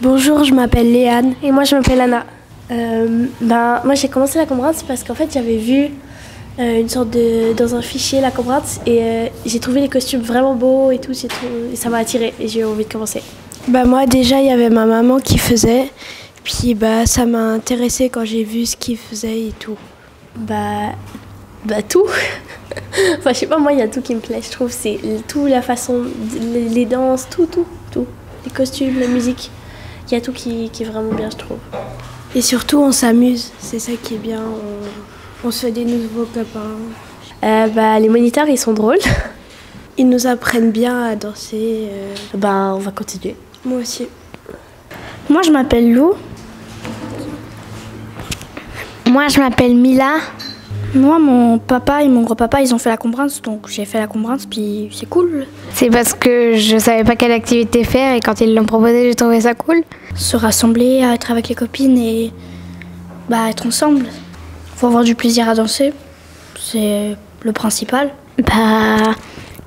Bonjour, je m'appelle Léane. Et moi, je m'appelle Anna. Moi, j'ai commencé la Combrante parce qu'en fait, j'avais vu une sorte dans un fichier la Combrante et j'ai trouvé les costumes vraiment beaux et tout, et ça m'a attirée et j'ai eu envie de commencer. Moi, déjà, il y avait ma maman qui faisait. Puis, ça m'a intéressée quand j'ai vu ce qu'il faisait et tout. Tout. Enfin, je sais pas, moi, il y a tout qui me plaît, je trouve. C'est tout, la façon, les danses, tout. Les costumes, la musique. Il y a tout qui est vraiment bien, je trouve. Et surtout, on s'amuse. C'est ça qui est bien. On se fait des nouveaux copains. Les moniteurs, ils sont drôles. Ils nous apprennent bien à danser. On va continuer. Moi aussi. Moi, je m'appelle Lou. Moi, je m'appelle Mila. Moi, mon papa et mon grand-papa, ils ont fait la Combrante, donc j'ai fait la Combrante, puis c'est cool. C'est parce que je savais pas quelle activité faire et quand ils l'ont proposé, j'ai trouvé ça cool. Se rassembler, être avec les copines et être ensemble. Faut avoir du plaisir à danser, c'est le principal.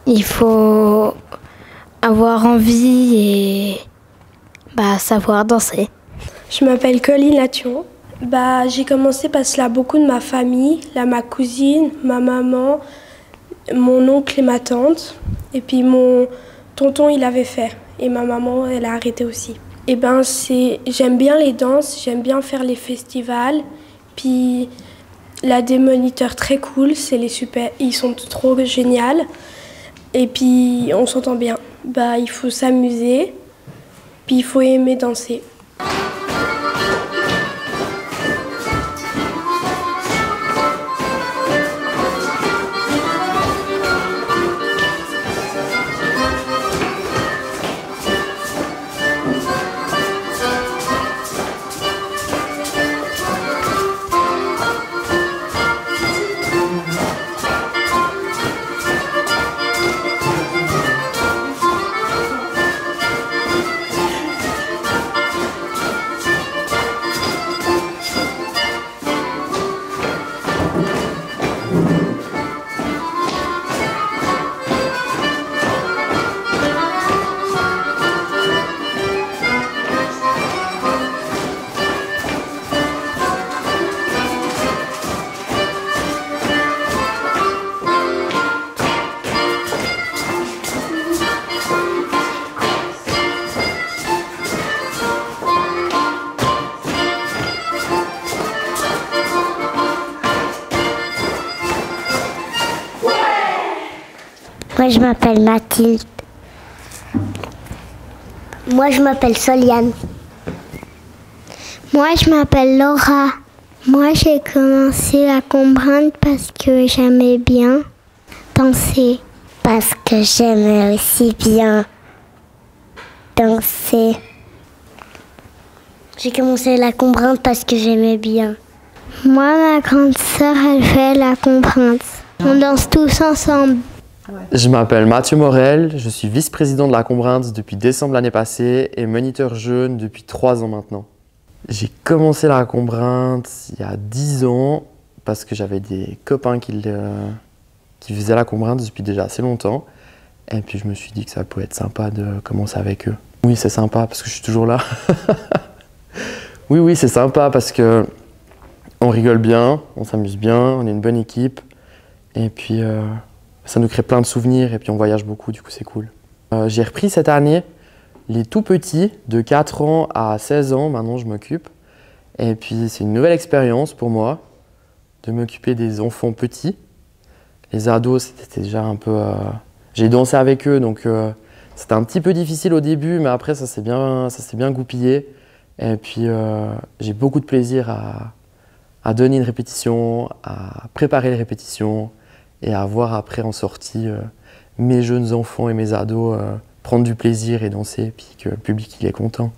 Il faut avoir envie et savoir danser. Je m'appelle Colline Laturon. J'ai commencé parce que là, beaucoup de ma famille, là, ma cousine, ma maman, mon oncle et ma tante. Et puis mon tonton, il avait fait. Et ma maman, elle a arrêté aussi. J'aime bien les danses, j'aime bien faire les festivals. Puis là, des moniteurs très cool, ils sont trop géniaux. Et puis on s'entend bien. Il faut s'amuser, puis il faut aimer danser. Moi, je m'appelle Mathilde. Moi, je m'appelle Soliane. Moi, je m'appelle Laura. Moi, j'ai commencé la Combrante parce que j'aimais bien danser. Parce que j'aimais aussi bien danser. J'ai commencé la Combrante parce que j'aimais bien. Moi, ma grande sœur, elle fait la Combrante. On danse tous ensemble. Je m'appelle Mathieu Morel, je suis vice-président de la Combrante depuis décembre l'année passée et moniteur jeune depuis 3 ans maintenant. J'ai commencé la Combrante il y a 10 ans parce que j'avais des copains qui faisaient la Combrante depuis déjà assez longtemps. Et puis je me suis dit que ça pouvait être sympa de commencer avec eux. Oui, c'est sympa parce que je suis toujours là. Oui, c'est sympa parce que on rigole bien, on s'amuse bien, on est une bonne équipe. Et puis ça nous crée plein de souvenirs et puis on voyage beaucoup, du coup c'est cool. J'ai repris cette année les tout petits, de 4 ans à 16 ans, maintenant je m'occupe. Et puis c'est une nouvelle expérience pour moi de m'occuper des enfants petits. Les ados, c'était déjà un peu... J'ai dansé avec eux, donc c'était un petit peu difficile au début, mais après ça s'est bien goupillé. Et puis j'ai beaucoup de plaisir à donner une répétition, à préparer les répétitions et à voir après en sortie mes jeunes enfants et mes ados prendre du plaisir et danser, et puis que le public il est content.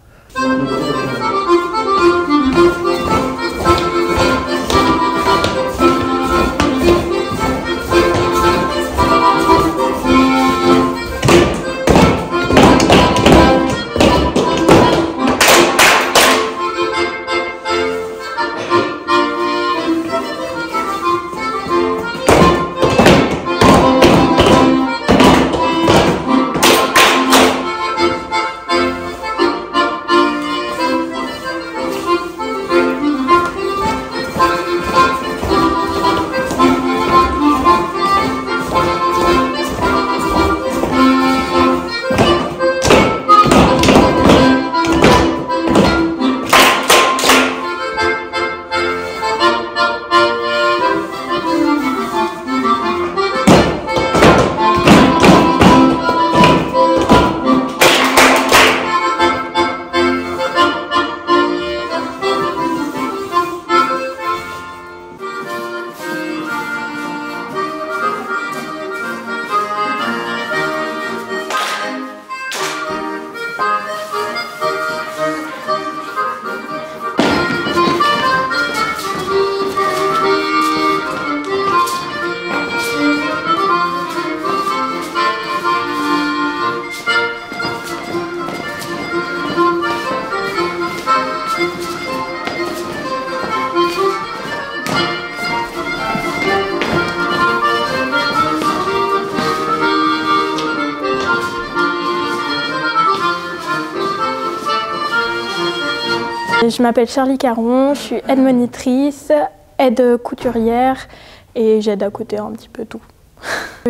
Je m'appelle Charlie Caron, je suis aide-monitrice, aide-couturière et j'aide à côté un petit peu tout.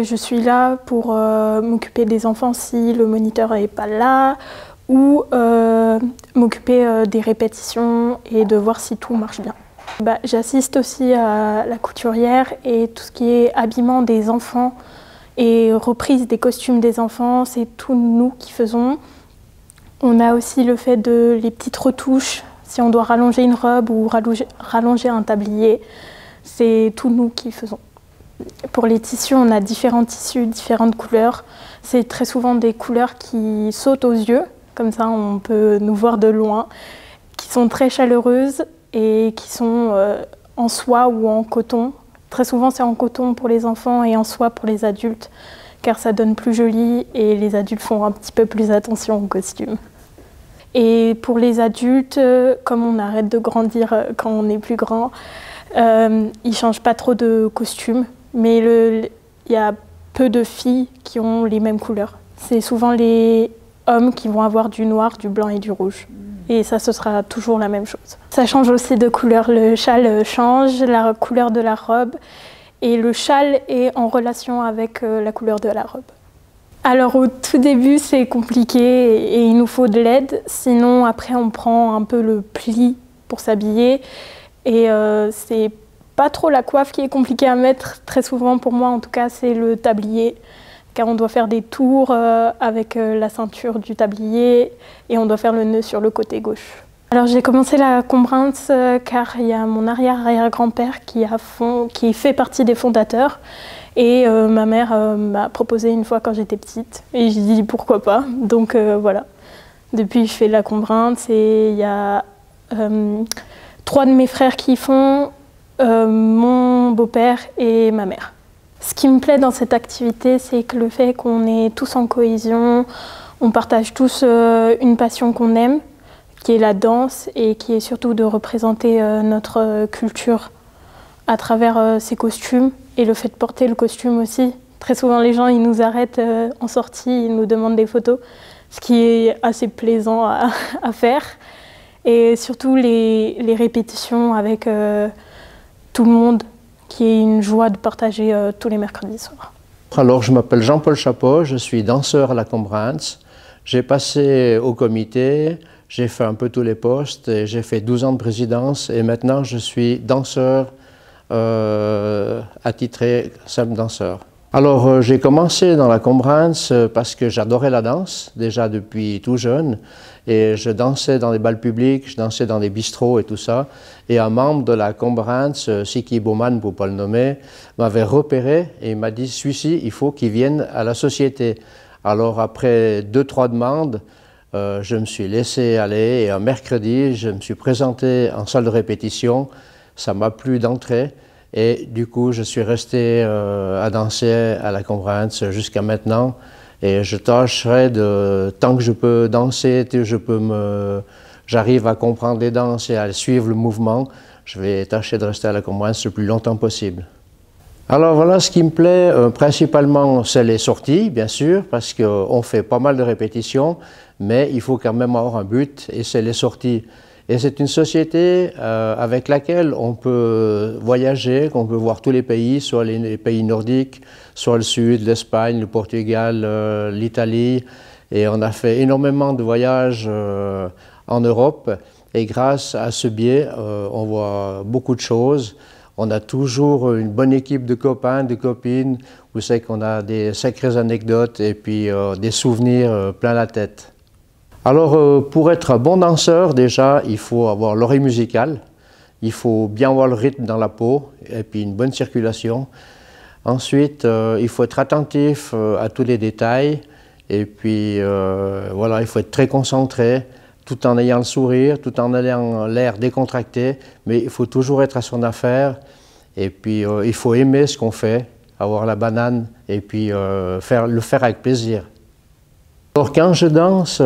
Je suis là pour m'occuper des enfants si le moniteur n'est pas là ou m'occuper des répétitions et de voir si tout marche bien. J'assiste aussi à la couturière et tout ce qui est habillement des enfants et reprise des costumes des enfants, c'est tout nous qui faisons. On a aussi le fait de les petites retouches, si on doit rallonger une robe ou rallonger un tablier, c'est tout nous qui faisons. Pour les tissus, on a différents tissus, différentes couleurs. C'est très souvent des couleurs qui sautent aux yeux, comme ça on peut nous voir de loin, qui sont très chaleureuses et qui sont en soie ou en coton. Très souvent c'est en coton pour les enfants et en soie pour les adultes, car ça donne plus joli et les adultes font un petit peu plus attention au costume. Et pour les adultes, comme on arrête de grandir quand on est plus grand, ils ne changent pas trop de costumes, mais il y a peu de filles qui ont les mêmes couleurs. C'est souvent les hommes qui vont avoir du noir, du blanc et du rouge. Et ça, ce sera toujours la même chose. Ça change aussi de couleur. Le châle change, la couleur de la robe. Et le châle est en relation avec la couleur de la robe. Alors au tout début, c'est compliqué et il nous faut de l'aide. Sinon, après, on prend un peu le pli pour s'habiller. Et c'est pas trop la coiffe qui est compliquée à mettre. Très souvent, pour moi, en tout cas, c'est le tablier. Car on doit faire des tours avec la ceinture du tablier et on doit faire le nœud sur le côté gauche. Alors j'ai commencé la Combrance car il y a mon arrière-arrière-grand-père qui fait partie des fondateurs et ma mère m'a proposé une fois quand j'étais petite et j'ai dit pourquoi pas. Donc voilà, depuis je fais la Combrance et il y a 3 de mes frères qui font, mon beau-père et ma mère. Ce qui me plaît dans cette activité, c'est que le fait qu'on est tous en cohésion, on partage tous une passion qu'on aime, qui est la danse et qui est surtout de représenter notre culture à travers ces costumes et le fait de porter le costume aussi. Très souvent, les gens ils nous arrêtent en sortie, ils nous demandent des photos, ce qui est assez plaisant à faire. Et surtout les répétitions avec tout le monde, qui est une joie de partager tous les mercredis soirs. Alors, je m'appelle Jean-Paul Chapot, je suis danseur à la Combrance. J'ai passé au comité, j'ai fait un peu tous les postes, j'ai fait 12 ans de présidence et maintenant je suis danseur attitré, simple danseur. Alors, j'ai commencé dans la Combrance parce que j'adorais la danse, déjà depuis tout jeune. Et je dansais dans les bals publics, je dansais dans des bistrots et tout ça. Et un membre de la Combrance, Siki Bowman pour ne pas le nommer, m'avait repéré et il m'a dit « celui-ci, il faut qu'il vienne à la société ». Alors après 2-3 demandes, je me suis laissé aller et un mercredi, je me suis présenté en salle de répétition. Ça m'a plu d'entrer. Et du coup, je suis resté à danser à la Combrance jusqu'à maintenant. Et je tâcherai tant que je peux danser, j'arrive à comprendre les danses et à suivre le mouvement, je vais tâcher de rester à la Combrance le plus longtemps possible. Alors voilà, ce qui me plaît principalement, c'est les sorties, bien sûr, parce qu'on fait pas mal de répétitions, mais il faut quand même avoir un but, et c'est les sorties. Et c'est une société avec laquelle on peut voyager, qu'on peut voir tous les pays, soit les pays nordiques, soit le sud, l'Espagne, le Portugal, l'Italie. Et on a fait énormément de voyages en Europe. Et grâce à ce biais, on voit beaucoup de choses. On a toujours une bonne équipe de copains, de copines. Vous savez qu'on a des sacrées anecdotes et puis des souvenirs plein la tête. Alors, pour être un bon danseur, déjà, il faut avoir l'oreille musicale, il faut bien avoir le rythme dans la peau et puis une bonne circulation. Ensuite, il faut être attentif à tous les détails et puis voilà, il faut être très concentré tout en ayant le sourire, tout en ayant l'air décontracté, mais il faut toujours être à son affaire et puis il faut aimer ce qu'on fait, avoir la banane et puis le faire avec plaisir. Alors quand je danse,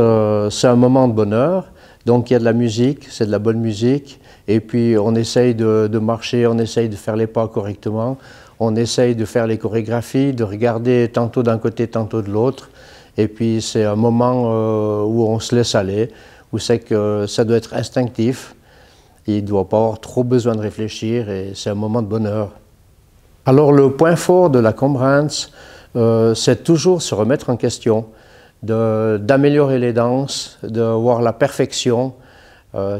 c'est un moment de bonheur, donc il y a de la musique, c'est de la bonne musique, et puis on essaye de marcher, on essaye de faire les pas correctement, on essaye de faire les chorégraphies, de regarder tantôt d'un côté, tantôt de l'autre, et puis c'est un moment où on se laisse aller, où c'est que ça doit être instinctif. Il ne doit pas avoir trop besoin de réfléchir et c'est un moment de bonheur. Alors le point fort de la Combrance, c'est toujours se remettre en question, d'améliorer les danses, de voir la perfection.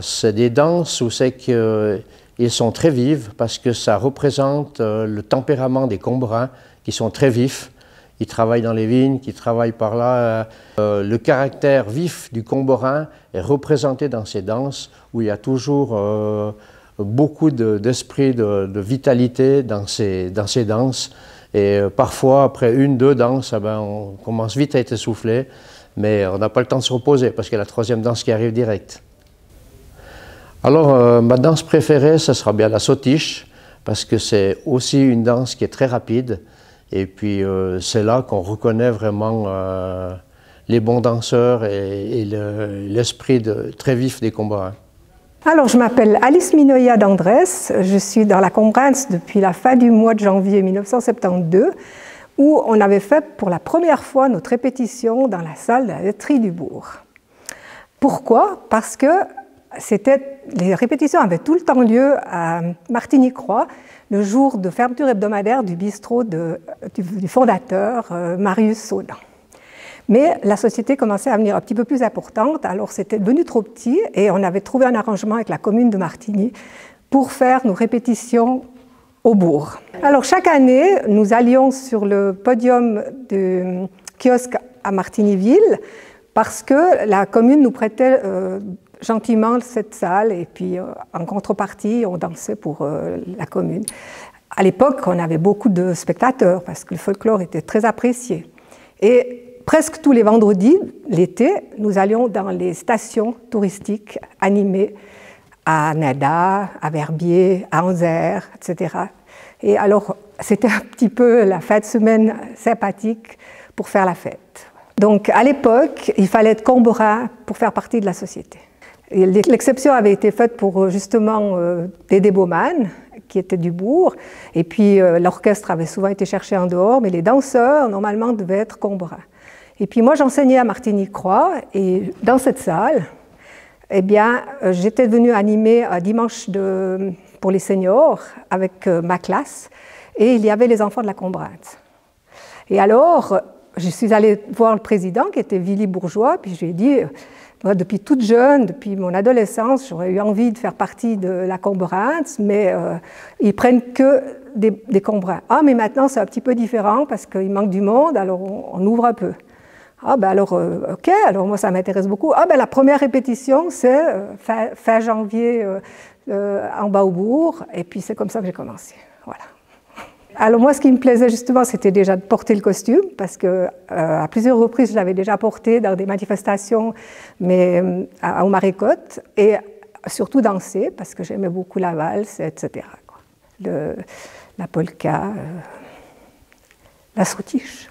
C'est des danses où c'est qu'ils sont très vives parce que ça représente le tempérament des Combrins qui sont très vifs. Ils travaillent dans les vignes, qui travaillent par là. Le caractère vif du Combrin est représenté dans ces danses où il y a toujours beaucoup d'esprit, de vitalité dans ces danses. Et parfois, après une, deux danses, on commence vite à être essoufflé, mais on n'a pas le temps de se reposer parce qu'il y a la troisième danse qui arrive direct. Alors, ma danse préférée, ce sera bien la sautiche, parce que c'est aussi une danse qui est très rapide. Et puis, c'est là qu'on reconnaît vraiment les bons danseurs et l'esprit très vif des Combrins. Alors, je m'appelle Alice Minoya d'Andrés. Je suis dans la Combrance depuis la fin du mois de janvier 1972, où on avait fait pour la première fois notre répétition dans la salle de la laiterie du bourg. Pourquoi? Parce que les répétitions avaient tout le temps lieu à Martigny-Croix, le jour de fermeture hebdomadaire du bistrot du fondateur Marius Saudan. Mais la société commençait à devenir un petit peu plus importante, alors c'était devenu trop petit et on avait trouvé un arrangement avec la commune de Martigny pour faire nos répétitions au bourg. Alors chaque année, nous allions sur le podium du kiosque à Martignyville parce que la commune nous prêtait gentiment cette salle et puis en contrepartie, on dansait pour la commune. À l'époque, on avait beaucoup de spectateurs parce que le folklore était très apprécié. Et presque tous les vendredis, l'été, nous allions dans les stations touristiques animées à Nada, à Verbier, à Anzère, etc. Et alors, c'était un petit peu la fin de semaine sympathique pour faire la fête. Donc, à l'époque, il fallait être Combrin pour faire partie de la société. L'exception avait été faite pour justement Dédé Baumann, qui était du bourg, et puis l'orchestre avait souvent été cherché en dehors, mais les danseurs, normalement, devaient être Combrins. Et puis moi, j'enseignais à Martigny-Croix, et dans cette salle, eh bien, j'étais venue animer un dimanche pour les seniors avec ma classe, et il y avait les enfants de la Combrance. Et alors, je suis allée voir le président, qui était Willy Bourgeois, puis je lui ai dit, moi, depuis toute jeune, depuis mon adolescence, j'aurais eu envie de faire partie de la Combrance, mais ils prennent que des Combrins. Ah, mais maintenant, c'est un petit peu différent, parce qu'il manque du monde, alors on ouvre un peu. Ah, ben alors, ok, alors moi, ça m'intéresse beaucoup. Ah, ben la première répétition, c'est fin janvier en bas au bourg, et puis c'est comme ça que j'ai commencé. Voilà. Alors moi, ce qui me plaisait justement, c'était déjà de porter le costume, parce que à plusieurs reprises, je l'avais déjà porté dans des manifestations, mais au Marécotte, et surtout danser, parce que j'aimais beaucoup la valse, etc. La polka, la sautiche.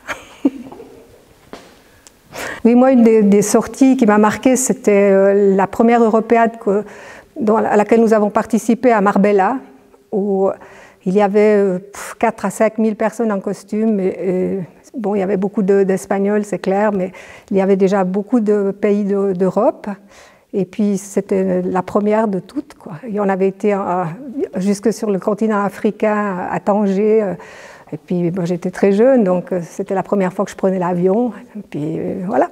Oui, moi, une des sorties qui m'a marquée, c'était la première Européade à laquelle nous avons participé à Marbella, où il y avait 4 à 5 000 personnes en costume. Bon, il y avait beaucoup d'Espagnols, c'est clair, mais il y avait déjà beaucoup de pays d'Europe. Et puis, c'était la première de toutes, quoi. Et on avait été jusque sur le continent africain, à Tanger. Et puis, bon, j'étais très jeune, donc c'était la première fois que je prenais l'avion. Et puis, voilà.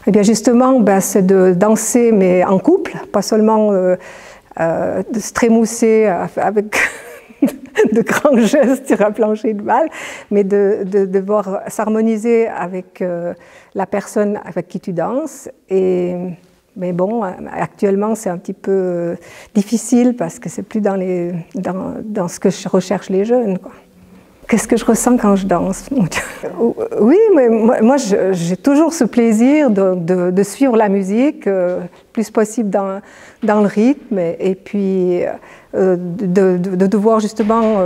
Et bien, justement, c'est de danser, mais en couple, pas seulement de se trémousser avec de grands gestes sur un plancher de bal, mais de devoir s'harmoniser avec la personne avec qui tu danses. Mais bon, actuellement, c'est un petit peu difficile parce que c'est plus dans ce que je recherche les jeunes, quoi. Qu'est-ce que je ressens quand je danse? Oui, mais moi j'ai toujours ce plaisir de suivre la musique, le plus possible dans le rythme, et puis de devoir justement,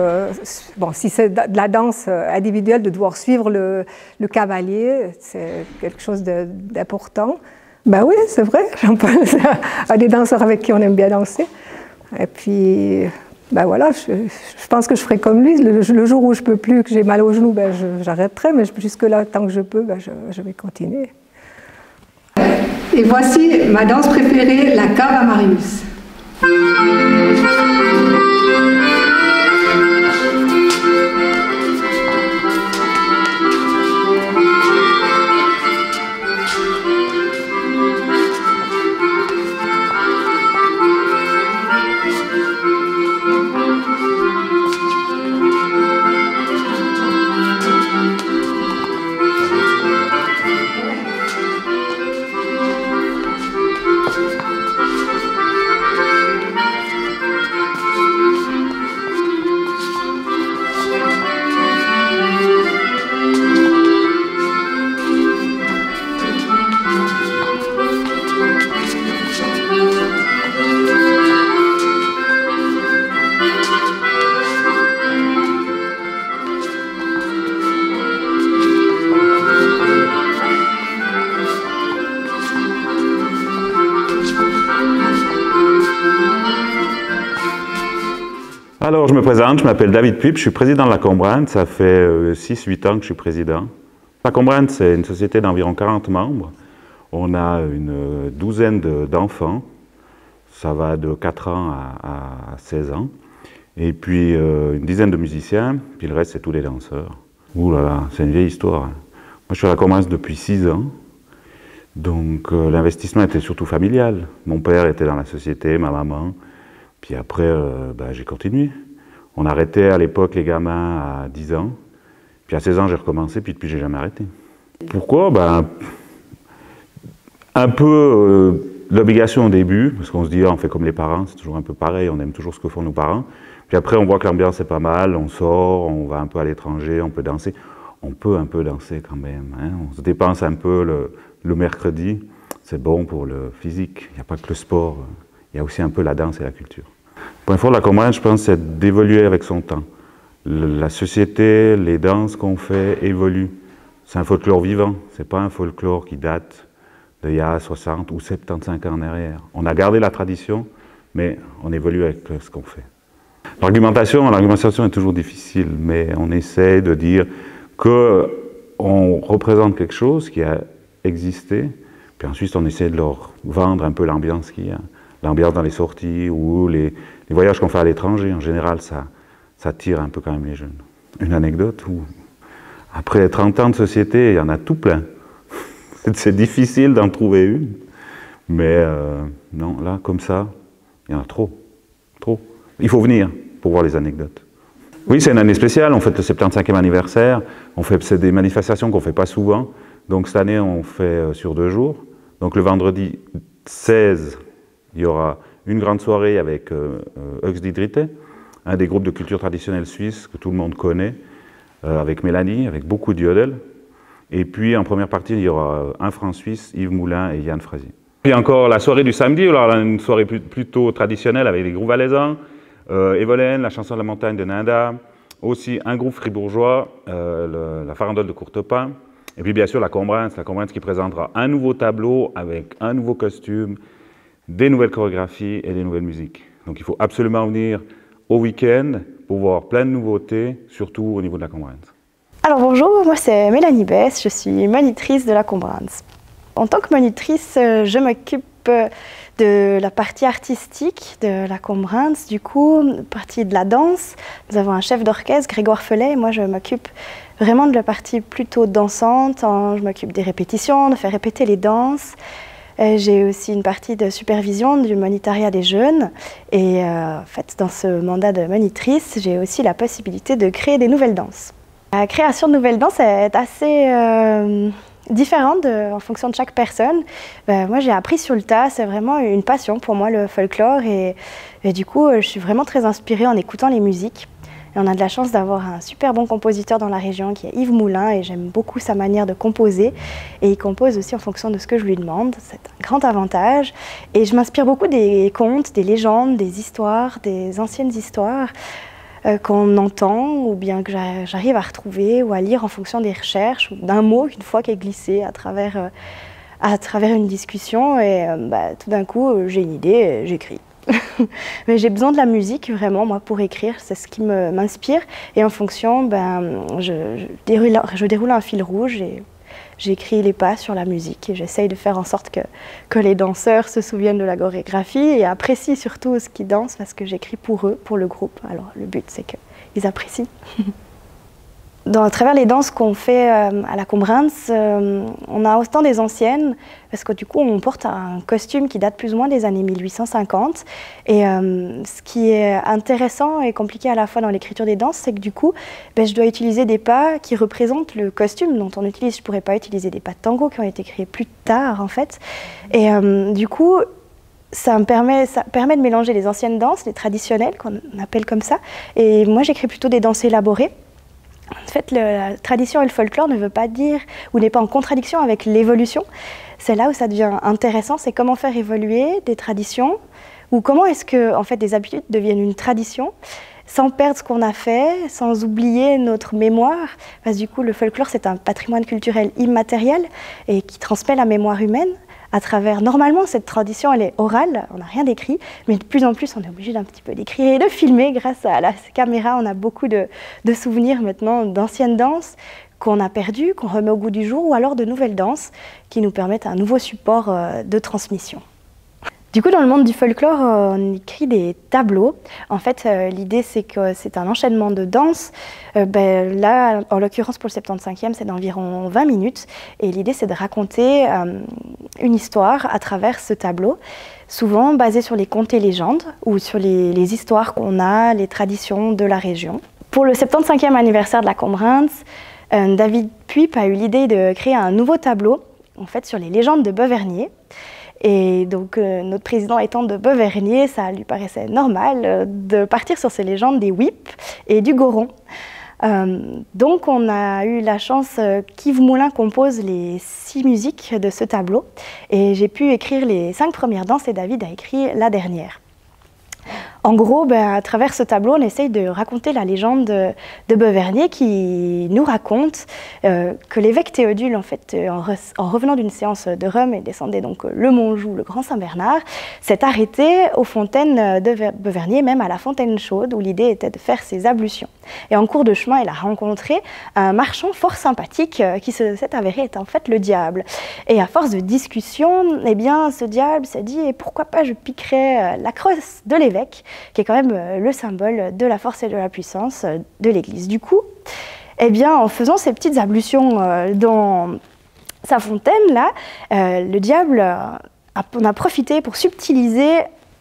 bon, si c'est de la danse individuelle, de devoir suivre le cavalier, c'est quelque chose d'important. Ben oui, c'est vrai, j'en parle à des danseurs avec qui on aime bien danser. Et puis, ben voilà, je pense que je ferai comme lui. Le jour où je ne peux plus, que j'ai mal aux genoux, ben j'arrêterai, mais jusque-là, tant que je peux, ben je vais continuer. Et voici ma danse préférée, la cave à Marius. Alors, je me présente, je m'appelle David Puip, je suis président de la Combrante, ça fait 6-8 ans que je suis président. La Combrante, c'est une société d'environ 40 membres. On a une douzaine d'enfants, ça va de 4 ans à 16 ans. Et puis une dizaine de musiciens, puis le reste, c'est tous les danseurs. Ouh là là, c'est une vieille histoire. Moi, je suis à la Combrante depuis 6 ans. Donc l'investissement était surtout familial. Mon père était dans la société, ma maman. Puis après, j'ai continué. On arrêtait à l'époque les gamins à 10 ans. Puis à 16 ans, j'ai recommencé, puis depuis, j'ai jamais arrêté. Pourquoi? Un peu l'obligation au début, parce qu'on se dit, on fait comme les parents, c'est toujours un peu pareil, on aime toujours ce que font nos parents. Puis après, on voit que l'ambiance est pas mal, on sort, on va un peu à l'étranger, on peut danser. On peut un peu danser quand même, hein. On se dépense un peu le mercredi. C'est bon pour le physique, il n'y a pas que le sport. Il y a aussi un peu la danse et la culture. Le point fort de la Combrante, je pense, c'est d'évoluer avec son temps. La société, les danses qu'on fait évoluent. C'est un folklore vivant, c'est pas un folklore qui date d'il y a 60 ou 75 ans en arrière. On a gardé la tradition, mais on évolue avec ce qu'on fait. L'argumentation est toujours difficile, mais on essaie de dire qu'on représente quelque chose qui a existé, puis ensuite on essaie de leur vendre un peu l'ambiance qu'il y a. L'ambiance dans les sorties ou les voyages qu'on fait à l'étranger, en général, ça tire un peu quand même les jeunes. Une anecdote où, après 30 ans de société, il y en a tout plein. C'est difficile d'en trouver une, mais non, là, comme ça, il y en a trop. Il faut venir pour voir les anecdotes. Oui, c'est une année spéciale, on fête le 75e anniversaire, c'est des manifestations qu'on ne fait pas souvent, donc cette année, on fait sur 2 jours. Donc le vendredi 16, il y aura une grande soirée avec Högsdidrite, un des groupes de culture traditionnelle suisse que tout le monde connaît, avec Mélanie, avec beaucoup de yodel. Et puis en première partie, il y aura un franc suisse, Yves Moulin et Yann Frazier. Puis encore la soirée du samedi, alors une soirée plutôt traditionnelle avec les groupes valaisans, Evolène, la chanson de la montagne de Ninda, aussi un groupe fribourgeois, la farandole de Courtepin, et puis bien sûr la Combrante qui présentera un nouveau tableau avec un nouveau costume, des nouvelles chorégraphies et des nouvelles musiques. Donc il faut absolument venir au week-end pour voir plein de nouveautés, surtout au niveau de la Combrante. Alors bonjour, moi c'est Mélanie Bess, je suis monitrice de la Combrante. En tant que monitrice, je m'occupe de la partie artistique de la Combrante, du coup, partie de la danse. Nous avons un chef d'orchestre, Grégoire Felet, et moi je m'occupe vraiment de la partie plutôt dansante. Je m'occupe des répétitions, de faire répéter les danses. J'ai aussi une partie de supervision du monitariat des jeunes et en fait, dans ce mandat de monitrice, j'ai aussi la possibilité de créer des nouvelles danses. La création de nouvelles danses est assez différente en fonction de chaque personne. Moi, j'ai appris sur le tas, c'est vraiment une passion pour moi, le folklore, et du coup, je suis vraiment très inspirée en écoutant les musiques. Et on a de la chance d'avoir un super bon compositeur dans la région qui est Yves Moulin, et j'aime beaucoup sa manière de composer. Et il compose aussi en fonction de ce que je lui demande, c'est un grand avantage. Et je m'inspire beaucoup des contes, des légendes, des histoires, des anciennes histoires qu'on entend ou bien que j'arrive à retrouver ou à lire en fonction des recherches ou d'un mot une fois qui est glissé à travers une discussion. Et tout d'un coup, j'ai une idée, j'écris. Mais j'ai besoin de la musique vraiment moi pour écrire, c'est ce qui m'inspire, et en fonction je déroule un fil rouge et j'écris les pas sur la musique et j'essaye de faire en sorte que les danseurs se souviennent de la chorégraphie et apprécient surtout ce qu'ils dansent parce que j'écris pour eux, pour le groupe. Alors le but c'est qu'ils apprécient. À travers les danses qu'on fait à la Combrance, on a autant des anciennes, parce que du coup on porte un costume qui date plus ou moins des années 1850. Et ce qui est intéressant et compliqué à la fois dans l'écriture des danses, c'est que du coup, je dois utiliser des pas qui représentent le costume dont on utilise. Je ne pourrais pas utiliser des pas de tango qui ont été créés plus tard en fait. Et du coup, ça permet de mélanger les anciennes danses, les traditionnelles qu'on appelle comme ça. Et moi j'écris plutôt des danses élaborées. En fait, la tradition et le folklore ne veut pas dire ou n'est pas en contradiction avec l'évolution. C'est là où ça devient intéressant, c'est comment faire évoluer des traditions ou comment est-ce que en fait, des habitudes deviennent une tradition sans perdre ce qu'on a fait, sans oublier notre mémoire. Parce que du coup, le folklore, c'est un patrimoine culturel immatériel et qui transmet la mémoire humaine. À travers, normalement, cette tradition, elle est orale, on n'a rien d'écrit, mais de plus en plus, on est obligé d'un petit peu d'écrire et de filmer. Grâce à la caméra, on a beaucoup de souvenirs maintenant d'anciennes danses qu'on a perdues, qu'on remet au goût du jour, ou alors de nouvelles danses qui nous permettent un nouveau support de transmission. Du coup, dans le monde du folklore, on écrit des tableaux. En fait, l'idée, c'est que c'est un enchaînement de danses. Là, en l'occurrence, pour le 75e, c'est d'environ 20 minutes. Et l'idée, c'est de raconter une histoire à travers ce tableau, souvent basé sur les contes et légendes ou sur les histoires qu'on a, les traditions de la région. Pour le 75e anniversaire de la Combrance, David Puip a eu l'idée de créer un nouveau tableau, en fait, sur les légendes de Beauvernier. Et donc, notre président étant de Beauvernier, ça lui paraissait normal de partir sur ces légendes des Whips et du Goron. Donc, on a eu la chance qu'Yves Moulin compose les 6 musiques de ce tableau. Et j'ai pu écrire les 5 premières danses et David a écrit la dernière. En gros, à travers ce tableau, on essaye de raconter la légende de Beauvernier qui nous raconte que l'évêque Théodule, en fait, en revenant d'une séance de Rome et descendait donc le Montjoux, le Grand Saint-Bernard, s'est arrêté aux fontaines de Beauvernier, même à la fontaine chaude, où l'idée était de faire ses ablutions. Et en cours de chemin, il a rencontré un marchand fort sympathique qui s'est avéré être en fait le diable. Et à force de discussion, eh bien, ce diable s'est dit « pourquoi pas je piquerais la crosse de l'évêque ?» qui est quand même le symbole de la force et de la puissance de l'Église. Du coup, eh bien, en faisant ces petites ablutions dans sa fontaine, là, le diable en a profité pour subtiliser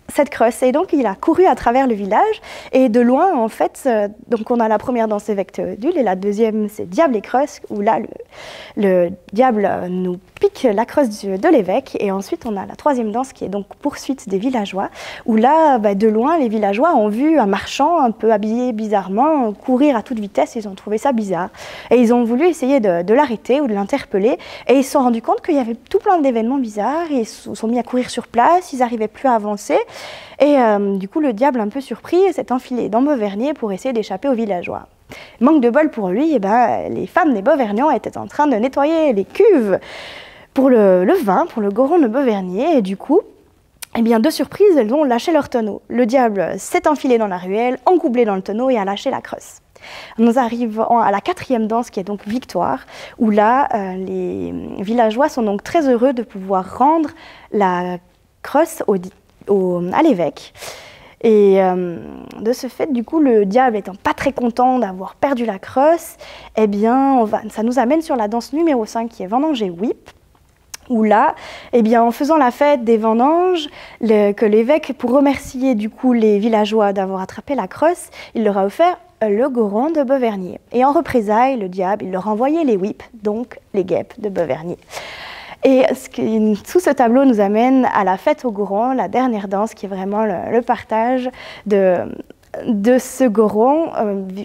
cette crosse. Et donc, il a couru à travers le village. Et de loin, en fait, donc on a la première danse évêque Théodule et la deuxième, c'est Diable et crosse, où là, le diable nous pique la crosse de l'évêque. Et ensuite, on a la troisième danse qui est donc poursuite des villageois, où là, de loin, les villageois ont vu un marchand un peu habillé bizarrement courir à toute vitesse. Ils ont trouvé ça bizarre. Et ils ont voulu essayer de l'arrêter ou de l'interpeller. Et ils se sont rendus compte qu'il y avait tout plein d'événements bizarres. Ils se sont mis à courir sur place. Ils n'arrivaient plus à avancer. Et du coup, le diable, un peu surpris, s'est enfilé dans Beauvernier pour essayer d'échapper aux villageois. Manque de bol pour lui, les femmes des Beauvergnats étaient en train de nettoyer les cuves pour le vin, pour le Goron de Beauvernier. Et du coup, eh bien, de surprise, elles ont lâché leur tonneau. Le diable s'est enfilé dans la ruelle, engoublé dans le tonneau et a lâché la crosse. Nous arrivons à la quatrième danse qui est donc Victoire, où là, les villageois sont donc très heureux de pouvoir rendre la crosse à l'évêque. Et de ce fait, du coup, le diable étant pas très content d'avoir perdu la crosse, eh bien, ça nous amène sur la danse numéro 5 qui est Vendange et Whip, où là, eh bien, en faisant la fête des vendanges, que l'évêque, pour remercier du coup les villageois d'avoir attrapé la crosse, il leur a offert le Goron de Beauvernier. Et en représailles, le diable, il leur envoyait les Whips, donc les guêpes de Beauvernier. Et tout ce tableau nous amène à la fête au Goron, la dernière danse qui est vraiment le partage de ce Goron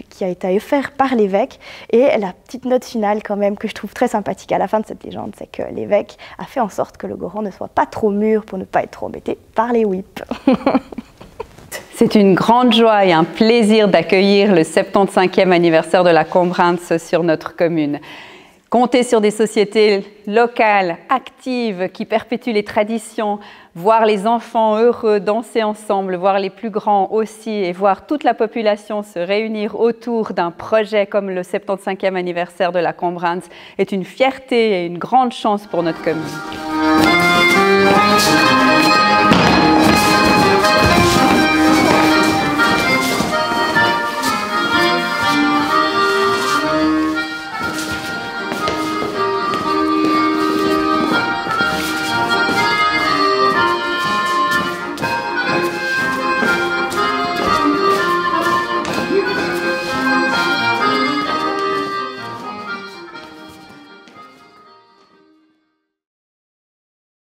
qui a été offert par l'évêque. Et la petite note finale quand même que je trouve très sympathique à la fin de cette légende, c'est que l'évêque a fait en sorte que le Goron ne soit pas trop mûr pour ne pas être trop embêté par les Whips. C'est une grande joie et un plaisir d'accueillir le 75e anniversaire de la Combrance sur notre commune. Compter sur des sociétés locales, actives, qui perpétuent les traditions, voir les enfants heureux danser ensemble, voir les plus grands aussi, et voir toute la population se réunir autour d'un projet comme le 75e anniversaire de la Combrance est une fierté et une grande chance pour notre commune.